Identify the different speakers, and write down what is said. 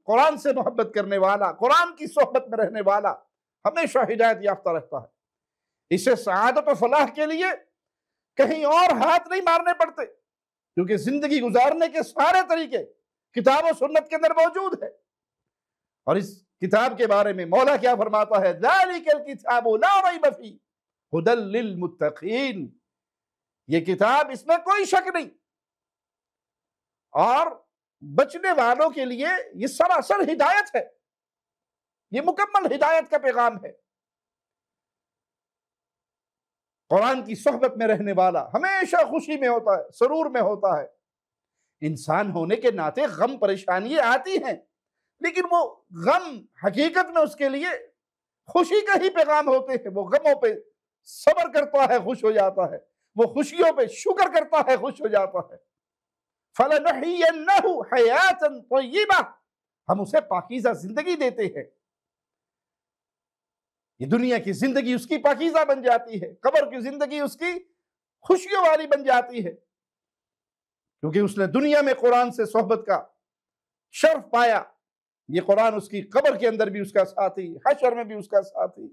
Speaker 1: कुरान से मोहब्बत करने वाला, कुरान की सोहबत में रहने वाला हमेशा हिदायत याफ्ता रहता है। इसे सआदत और फलाह के लिए कहीं और हाथ नहीं मारने पड़ते, क्योंकि जिंदगी गुजारने के सारे तरीके किताब और सुन्नत के अंदर मौजूद है। और इस किताब के बारे में मौला क्या फरमाता है, ज़ालिकल किताबु ला रैब फीह हुदल लिल मुत्तकीन। ये किताब, इसमें कोई शक नहीं, और बचने वालों के लिए ये सरासर हिदायत है, ये मुकम्मल हिदायत का पैगाम है। कुरान की सोहबत में रहने वाला हमेशा खुशी में होता है, सरूर में होता है। इंसान होने के नाते गम परेशानियां आती हैं, लेकिन वो गम हकीकत में उसके लिए खुशी का ही पैगाम होते हैं। वो गमों पे सब्र करता है, खुश हो जाता है, वो खुशियों पे शुक्र करता है, खुश हो जाता है। फलनुहयिन्नहु हयातन तय्यिबा, हम उसे पाकीज़ा जिंदगी देते हैं। ये दुनिया की जिंदगी उसकी पाकीज़ा बन जाती है, कब्र की जिंदगी उसकी खुशियों वाली बन जाती है, क्योंकि उसने दुनिया में कुरान से सोहबत का शर्फ पाया। ये कुरान उसकी कब्र के अंदर भी उसका साथी, हशर में भी उसका साथी।